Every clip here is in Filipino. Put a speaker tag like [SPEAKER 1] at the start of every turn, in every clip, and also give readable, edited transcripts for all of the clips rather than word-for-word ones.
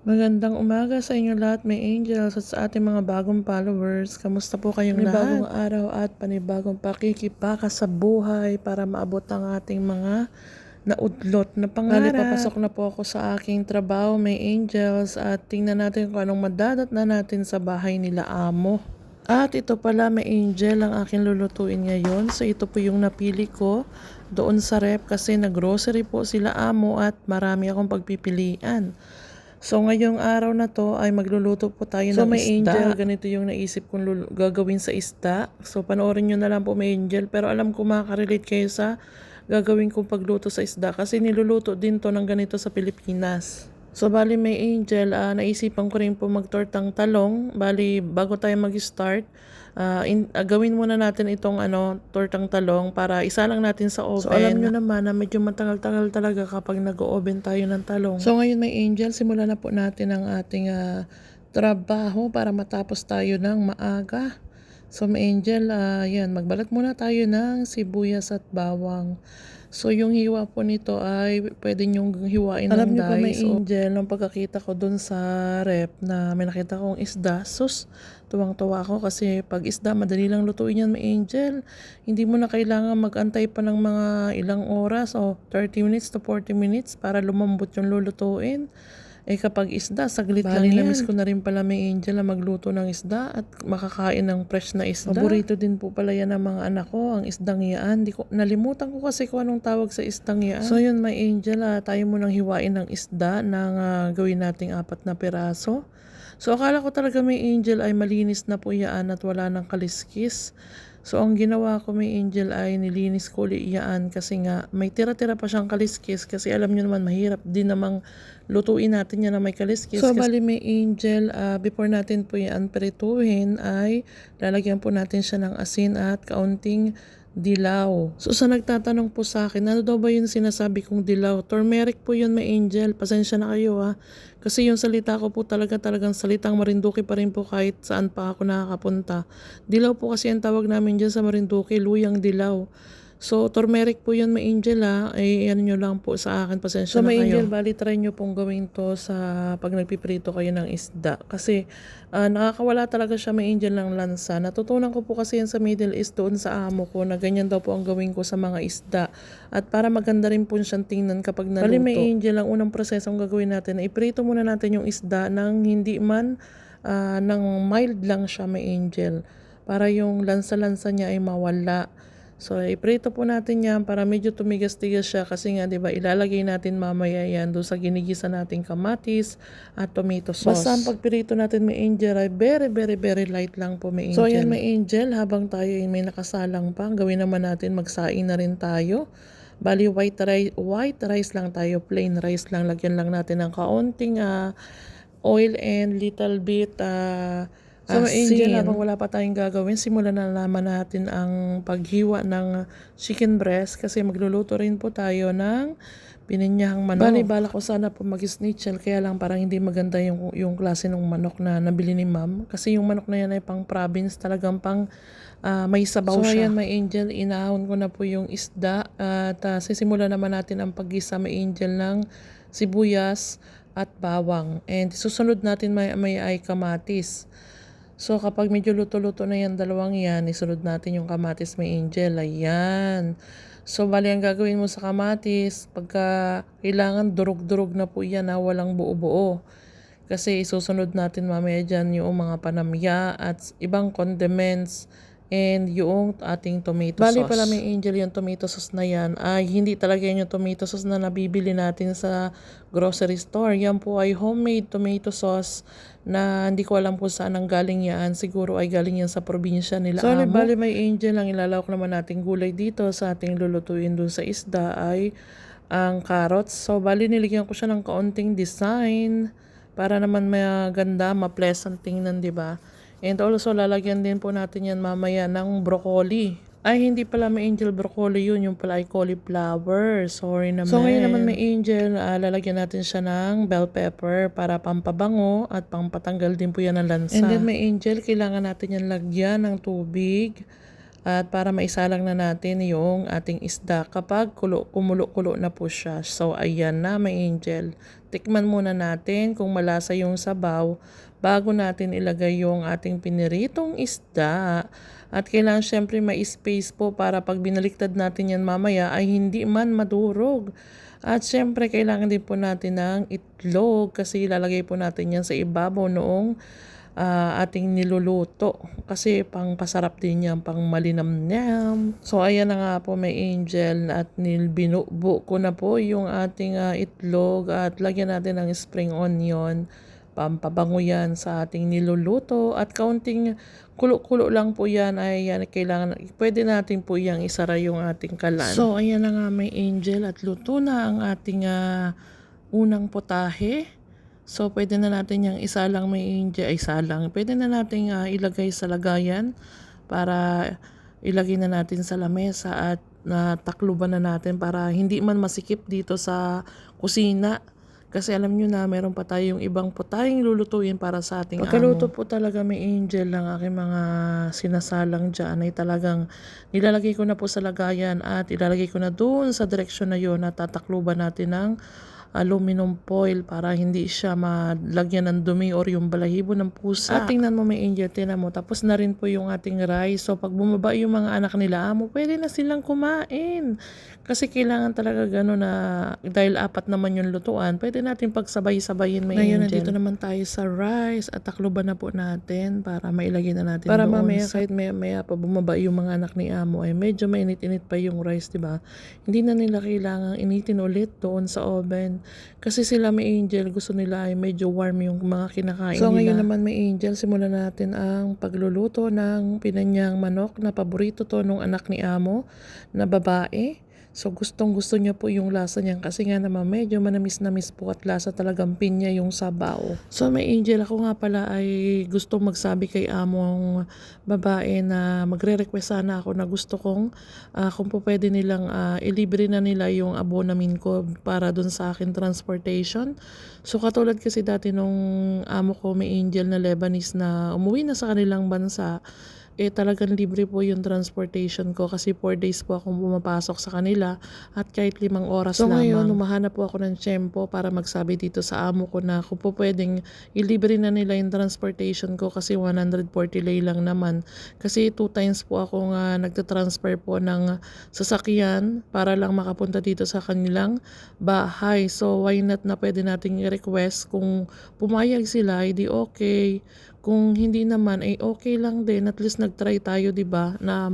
[SPEAKER 1] Magandang umaga sa inyo lahat, may angels at sa ating mga bagong followers. Kamusta po kayong lahat? Panibagong araw at panibagong pakikipaka sa buhay para maabot ang ating mga naudlot na pangarap. Papasok na po ako sa aking trabaho, may angels, at tingnan natin kung anong madadat na natin sa bahay nila amo. At ito pala, may angel ang aking lulutuin ngayon. So ito po yung napili ko doon sa rep kasi nag-grocery po sila amo at marami akong pagpipilian. So ngayong araw na to ay magluluto po tayo ng may isda. Angel, ganito yung naisip kong gagawin sa isda. So panoorin nyo na lang po may angel, pero alam ko makaka-relate kayo sa gagawin kong pagluto sa isda kasi niluluto din to ng ganito sa Pilipinas. So bali may angel, naisipan ko rin po magtortang talong. Bali bago tayo mag-start, gawin muna natin itong tortang talong para isa lang natin sa oven. So alam nyo naman na medyo matagal-tagal talaga kapag nag-oven tayo ng talong. So ngayon may angel, simulan na po natin ang ating trabaho para matapos tayo ng maaga. So may angel, yan, magbalat muna tayo ng sibuyas at bawang. So yung hiwa po nito ay pwede nyong hiwain ng dice. Alam nyo ba may angel, nung pagkakita ko dun sa rep na may nakita kong isda, sus, tuwang-tuwa ako kasi pag isda, madali lang lutuin yan may angel. Hindi mo na kailangan mag-antay pa ng mga ilang oras o 30 minutes to 40 minutes para lumambot yung lulutuin. Kapag isda, saglit lang yan. Namiss ko na rin pala may angel na magluto ng isda at makakain ng fresh na isda. Paborito din po pala yan ng mga anak ko, ang isdang yaan. Nalimutan ko kasi kung anong tawag sa isdang yaan. So yun may angel, tayo munang hiwain ng isda ng gawin nating 4 na piraso. So akala ko talaga may angel ay malinis na po yaan at wala ng kaliskis. So ang ginawa ko may angel ay nilinis ko ulit iyaan kasi nga may tira-tira pa siyang kaliskis kasi alam nyo naman mahirap din namang lutuin natin yan na may kaliskis. So bali may angel, before natin po yan prituhin ay lalagyan po natin siya ng asin at kaunting dilaw. So sa nagtatanong po sa akin, ano daw ba yung sinasabi kong dilaw? Turmeric po yun may angel, pasensya na kayo kasi yung salita ko po talagang salitang Marinduque pa rin po kahit saan pa ako nakakapunta. Dilaw po kasi ang tawag namin dyan sa Marinduque, luyang dilaw. So, turmeric po yun, may angel ano nyo lang po sa akin, pasensya na kayo. So, may angel, bali try nyo pong gawin to sa pag nagpiprito kayo ng isda. Kasi, nakakawala talaga siya, may angel ng lansa. Natutunan ko po kasi yan sa Middle East doon sa amo ko, na ganyan daw po ang gawin ko sa mga isda. At para maganda rin po siyang tingnan kapag naluto. Bali, may angel, ang unang prosesong gagawin natin, na iprito muna natin yung isda ng hindi man, ng mild lang siya, may angel. Para yung lansa-lansa niya ay mawala. So, iprito po natin yan para medyo tumigas-tigas siya kasi nga, di ba, ilalagay natin mamaya yan doon sa ginigisa nating kamatis at tomato sauce. Basta ang pagpirito natin may angel ay very light lang po may angel. So, ayan may angel, habang tayo ay may nakasalang pa, gawin naman natin, magsaing na rin tayo. Bali, white rice lang tayo, plain rice lang. Lagyan lang natin ng kaunting oil and little bit so may angel, habang wala pa tayong gagawin, simulan na naman natin ang paghiwa ng chicken breast kasi magluluto rin po tayo ng pininyahang manok. Bali, bala ko sana po mag-snitchel kaya lang parang hindi maganda yung klase ng manok na nabili ni ma'am kasi yung manok na yan ay pang province, talagang pang may sabaw siya. So ayan may angel, inahon ko na po yung isda at sisimula naman natin ang paggisa may angel ng sibuyas at bawang and susunod natin may ay kamatis. So, kapag medyo luto-luto na yan, dalawang yan, isunod natin yung kamatis may angel. Ayan. So, bali ang gagawin mo sa kamatis, pagka kailangan durog-durog na po yan, walang buo-buo. Kasi isusunod natin mamaya dyan yung mga panamya at ibang condiments and yung ating tomato sauce. Bali pala may angel yung tomato sauce na yan ay hindi talaga yung tomato sauce na nabibili natin sa grocery store. Yan po ay homemade tomato sauce na hindi ko alam kung saan ang galing yan. Siguro ay galing yan sa probinsya nila amo. Bali may angel, ang ilalawak naman nating gulay dito sa ating lulutuin dun sa isda ay ang carrots. So bali niligyan ko siya ng kaunting design para naman maganda, ma-pleasant tingnan, di ba? And also, lalagyan din po natin yan mamaya ng broccoli. Ay, hindi pala may angel broccoli yun. Yung pala ay cauliflower. Sorry naman. So, ngayon naman may angel, lalagyan natin siya ng bell pepper para pampabango at pampatanggal din po yan ng lansa. And then may angel, kailangan natin yan lagyan ng tubig. At para maisalang na natin yung ating isda kapag kumulo-kulo na po siya. So ayan na, may angel. Tikman muna natin kung malasa yung sabaw bago natin ilagay yung ating piniritong isda. At kailangan syempre may space po para pag binaliktad natin yan mamaya ay hindi man madurog. At syempre kailangan din po natin ng itlog kasi ilalagay po natin yan sa ibabaw noong ating niluluto. Kasi pang pasarap din yan, pang malinamnam. So ayan na nga po may angel at binubo ko na po yung ating itlog at lagyan natin ng spring onion. Pampabango yan sa ating niluluto at kaunting kulo-kulo lang po yan ay kailangan, pwede natin po yung isara yung ating kalan. So ayan na nga may angel at luto na ang ating unang potahe. So, pwede na natin yung isalang may angel, isalang. Pwede na natin ilagay sa lagayan para ilagay na natin sa lamesa at takluban na natin para hindi man masikip dito sa kusina. Kasi alam nyo na, meron pa tayong ibang putahing lulutuin para sa ating Pagkaluto po talaga may angel ng aking mga sinasalang dyan ay talagang nilalagay ko na po sa lagayan at ilalagay ko na doon sa direksyon na yun at tatakluban natin ng aluminum foil para hindi siya malagyan ng dumi or yung balahibo ng pusa. At tingnan mo may angel, tingnan mo. Tapos na rin po yung ating rice. So pag bumaba yung mga anak nila, pwede na silang kumain. Kasi kailangan talaga gano'n na dahil 4 naman yung lutuan, pwede natin pagsabay-sabayin may Ngayon, angel. Nandito naman tayo sa rice at takluban na po natin para mailagay na natin para doon. Para mamaya kahit maya pa bumaba yung mga anak ni amo ay medyo mainit-init pa yung rice, diba? Hindi na nila kailangang initin ulit doon sa oven. Kasi sila may angel, gusto nila ay medyo warm yung mga kinakain nila. So ngayon naman may angel, simulan natin ang pagluluto ng pinanyang manok na paborito to nung anak ni amo na babae. So gustong gusto niya po yung lasa niyan kasi nga naman medyo manamis-namis po at lasa talagang pinya yung sabaw. So may angel, ako nga pala ay gustong magsabi kay among babae na magre-request sana ako na gusto kong kung po pwede nilang ilibre na nila yung abonamin ko para dun sa akin transportation. So katulad kasi dati nung amo ko may angel na Lebanese na umuwi na sa kanilang bansa, talagang libre po yung transportation ko kasi 4 days po akong pumapasok sa kanila at kahit 5 oras lamang. So ngayon, humahanap po ako ng tiyempo para magsabi dito sa amo ko na kung po pwedeng ilibre na nila yung transportation ko kasi 140 lei lang naman. Kasi 2 times po ako nagtatransfer po ng sasakyan para lang makapunta dito sa kanilang bahay. So why not na pwede nating i-request kung pumayag sila, hindi okay. Kung hindi naman ay okay lang din, at least nagtry tayo, 'di ba? Na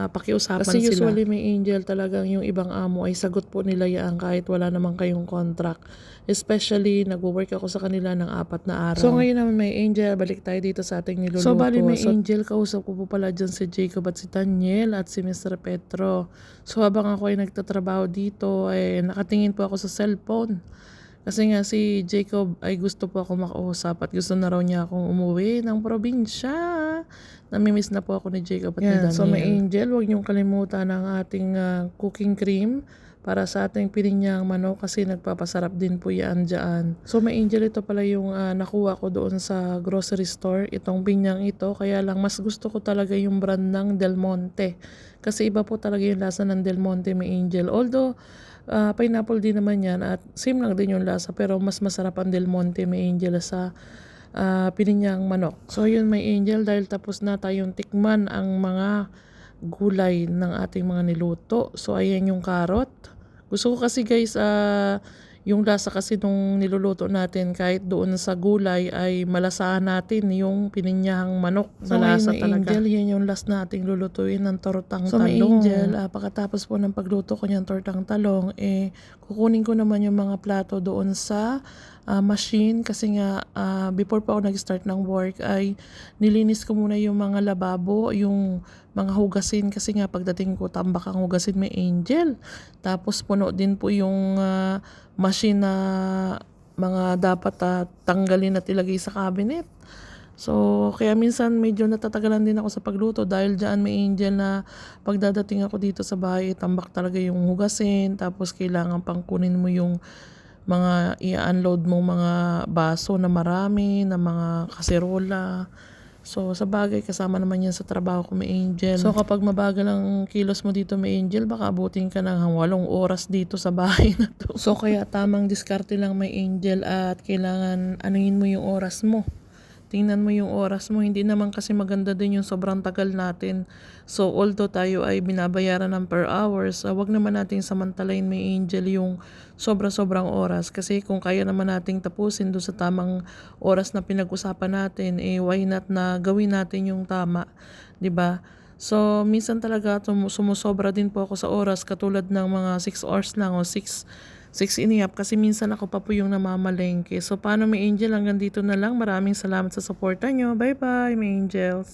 [SPEAKER 1] pakiusapan sila. Kasi usually may angel talagang yung ibang amo ay sagot po nila yan kahit wala naman kayong contract. Especially nagwo-work ako sa kanila ng 4 na araw. So ngayon naman may angel, balik tayo dito sa ating niluluto. So bali may angel, kausap ko po pala dyan si Jacob at si Daniel at si Mr. Petro. So habang ako ay nagtatrabaho dito, nakatingin po ako sa cellphone. Kasi nga si Jacob ay gusto po ako makausap at gusto na raw niya akong umuwi ng probinsya. Namimiss na po ako ni Jacob at ni Daniel. So may angel, huwag niyong kalimutan ang ating cooking cream para sa ating pininyang manok kasi nagpapasarap din po yan dyan. So may angel, ito pala yung nakuha ko doon sa grocery store, itong pinyang ito. Kaya lang mas gusto ko talaga yung brand ng Del Monte. Kasi iba po talaga yung lasa ng Del Monte may angel. Although pineapple din naman yan at same lang din yung lasa pero mas masarap ang Del Monte may angel sa pininyang manok. So yun may angel, dahil tapos na tayong tikman ang mga gulay ng ating mga niluto. So ayan yung carrot. Gusto ko kasi guys yung lasa kasi nung niluluto natin kahit doon sa gulay ay malasahan natin yung pininyahang manok na lasa talaga. Angel, yan yung last nating lulutuin ng tortang talong. So may angel, pagkatapos po ng pagluto ko niyang tortang talong, kukunin ko naman yung mga plato doon sa machine kasi nga before pa ako nag-start ng work ay nilinis ko muna yung mga lababo, yung mga hugasin kasi nga pagdating ko tambak ang hugasin may angel. Tapos puno din po yung machine na mga dapat tanggalin at ilagay sa cabinet. So, kaya minsan medyo natatagalan din ako sa pagluto dahil dyan may angel na pagdadating ako dito sa bahay, tambak talaga yung hugasin. Tapos kailangan pang kunin mo yung mga i-unload mo mga baso na marami, na mga kaserola. So, sa bagay, kasama naman yan sa trabaho ko, may Angel. So, kapag mabagal ang kilos mo dito, may Angel, baka abutin ka ng 8 oras dito sa bahay na to. So, kaya tamang diskarte lang, may Angel, at kailangan anuhin mo yung oras mo. Tingnan mo yung oras mo, hindi naman kasi maganda din yung sobrang tagal natin. So, although tayo ay binabayaran ng per hours, wag naman nating samantalain, may Angel, yung sobra-sobrang oras. Kasi kung kaya naman nating tapusin doon sa tamang oras na pinag-usapan natin, why not na gawin natin yung tama, 'di ba? So, minsan talaga sumusobra din po ako sa oras, katulad ng mga 6 hours lang o 6 kasi minsan ako pa po yung namamalengke. So, paano, may Angel? Hanggang dito na lang. Maraming salamat sa suporta nyo. Bye-bye, may Angels.